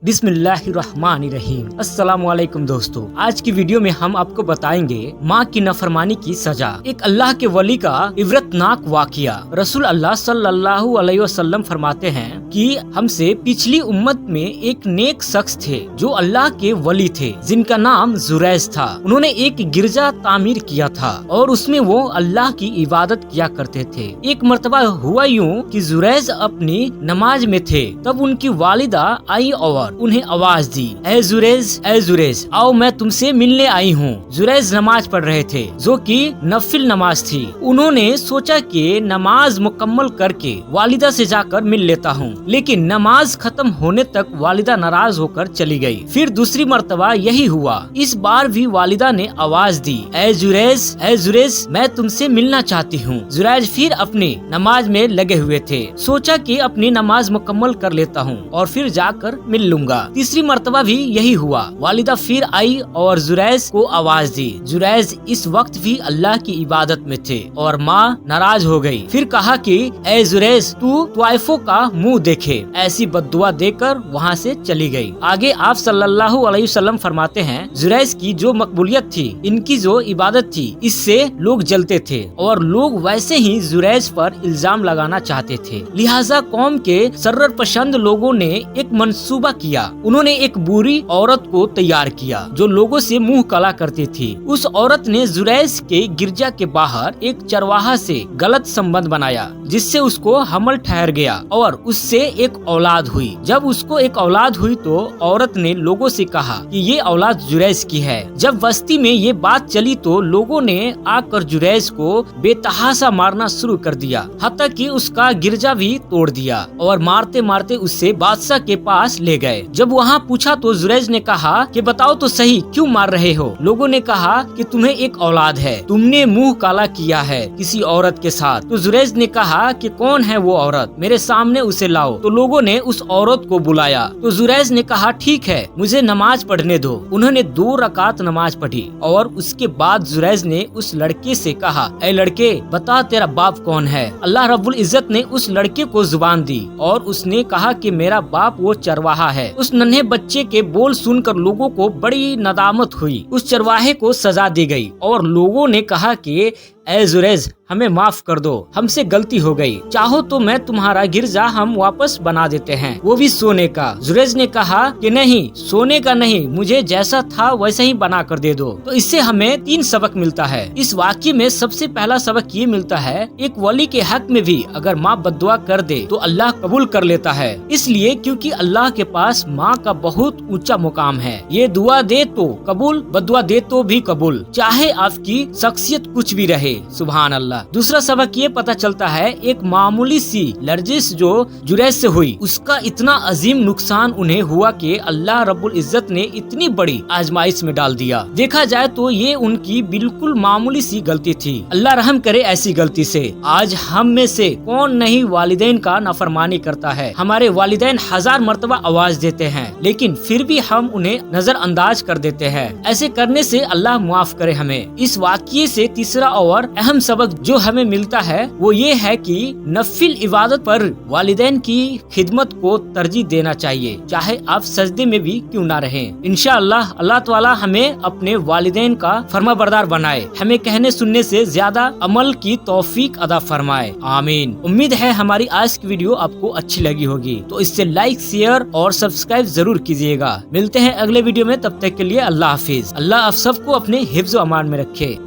बिस्मिल्लाहिर्रहमानिर्रहीम। अस्सलाम वालेकुम दोस्तों, आज की वीडियो में हम आपको बताएंगे माँ की नाफरमानी की सजा। एक अल्लाह के वली का इबरतनाक वाकिया। रसूल अल्लाह सल्लल्लाहु अलैहि वसल्लम फरमाते हैं कि हमसे पिछली उम्मत में एक नेक शख्स थे जो अल्लाह के वली थे, जिनका नाम जुरैज था। उन्होंने एक गिरजा तामीर किया था और उसमें वो अल्लाह की इबादत किया करते थे। एक मर्तबा हुआ यूं कि जुरैज अपनी नमाज में थे, तब उनकी वालिदा आई और उन्हें आवाज दी, ए जुरैज आओ, मैं तुमसे मिलने आई हूँ। जुरैज नमाज पढ़ रहे थे जो कि नफिल नमाज थी। उन्होंने सोचा कि नमाज मुकम्मल करके वालिदा से जाकर मिल लेता हूँ, लेकिन नमाज खत्म होने तक वालिदा नाराज होकर चली गई। फिर दूसरी मर्तबा यही हुआ। इस बार भी वालिदा ने आवाज दी, ए जुरैज मैं तुमसे मिलना चाहती हूँ। जुरैज फिर अपनी नमाज में लगे हुए थे। सोचा कि अपनी नमाज मुकम्मल कर लेता हूँ और फिर जाकर मिल लूंगा। तीसरी मर्तबा भी यही हुआ। वालिदा फिर आई और जुरैज को आवाज दी। जुरैज इस वक्त भी अल्लाह की इबादत में थे और माँ नाराज हो गई। फिर कहा कि ए जुरैज, तू त्वाइफों का मुंह देखे। ऐसी बद्दुआ देकर वहाँ से चली गई। आगे आप सल्लल्लाहु अलैहि वसल्लम फरमाते हैं, जुरैज की जो मकबूलियत थी, इनकी जो इबादत थी, इससे लोग जलते थे और लोग वैसे ही जुरैज पर इल्जाम लगाना चाहते थे। लिहाजा कौम के शर्रर पसंद लोगों ने एक मंसूबा किया। उन्होंने एक बुरी औरत को तैयार किया जो लोगों से मुंह काला करती थी। उस औरत ने जुरैज के गिरजा के बाहर एक चरवाहा से गलत संबंध बनाया, जिससे उसको हमल ठहर गया और उससे एक औलाद हुई। जब उसको एक औलाद हुई तो औरत ने लोगों से कहा कि ये औलाद जुरैज की है। जब बस्ती में ये बात चली तो लोगों ने आकर जुरैज को बेतहाशा मारना शुरू कर दिया, हत्ता कि उसका गिरजा भी तोड़ दिया और मारते मारते उससे बादशाह के पास ले गए। जब वहाँ पूछा तो जुरैज ने कहा कि बताओ तो सही, क्यों मार रहे हो? लोगों ने कहा कि तुम्हें एक औलाद है, तुमने मुंह काला किया है किसी औरत के साथ। तो जुरैज ने कहा कि कौन है वो औरत, मेरे सामने उसे लाओ। तो लोगों ने उस औरत को बुलाया तो जुरैज ने कहा, ठीक है, मुझे नमाज पढ़ने दो। उन्होंने 2 रकात नमाज पढ़ी और उसके बाद जुरैज ने उस लड़के से कहा, ए लड़के, बता तेरा बाप कौन है? अल्लाह रब्बुल इज्जत ने उस लड़के को जुबान दी और उसने कहा कि मेरा बाप वो चरवाहा है। उस नन्हे बच्चे के बोल सुनकर लोगों को बड़ी नदामत हुई। उस चरवाहे को सजा दी गई और लोगों ने कहा कि ए जुरैज, हमें माफ कर दो, हमसे गलती हो गई, चाहो तो मैं तुम्हारा गिरजा हम वापस बना देते हैं, वो भी सोने का। जुरैज ने कहा कि नहीं, सोने का नहीं, मुझे जैसा था वैसे ही बना कर दे दो। तो इससे हमें 3 सबक मिलता है। इस वाक़ये में सबसे पहला सबक ये मिलता है, एक वली के हक में भी अगर माँ बद्दुआ कर दे तो अल्लाह कबूल कर लेता है, इसलिए क्योंकि अल्लाह के पास माँ का बहुत ऊंचा मुकाम है। ये दुआ दे तो कबूल, बद्दुआ दे तो भी कबूल, चाहे आपकी शख्सियत कुछ भी रहे। सुभान अल्लाह। दूसरा सबक ये पता चलता है, एक मामूली सी लर्जिश जो जुरैज से हुई, उसका इतना अजीम नुकसान उन्हें हुआ कि अल्लाह रब्बुल इज्जत ने इतनी बड़ी आजमाइश में डाल दिया। देखा जाए तो ये उनकी बिल्कुल मामूली सी गलती थी। अल्लाह रहम करे ऐसी गलती से। आज हम में से कौन नहीं वालिदैन का नाफरमानी करता है? हमारे वालिदैन 1000 मर्तबा आवाज देते हैं, लेकिन फिर भी हम उन्हें नजरअंदाज कर देते हैं। ऐसे करने से अल्लाह माफ करे हमें। इस वाक़ये से तीसरा और अहम सबक जो हमें मिलता है वो ये है कि नफिल इबादत पर वालिदैन की खिदमत को तरजीह देना चाहिए, चाहे आप सजदे में भी क्यों ना रहें। इंशाअल्लाह अल्लाह ताला हमें अपने वालिदैन का फरमाबरदार बनाए, हमें कहने सुनने से ज्यादा अमल की तौफीक अदा फरमाए। आमीन। उम्मीद है हमारी आज की वीडियो आपको अच्छी लगी होगी, तो इससे लाइक, शेयर और सब्सक्राइब जरूर कीजिएगा। मिलते हैं अगले वीडियो में, तब तक के लिए अल्लाह हाफिज। अल्लाह आप सबको अपने हिफ्ज़ व अमान में रखे।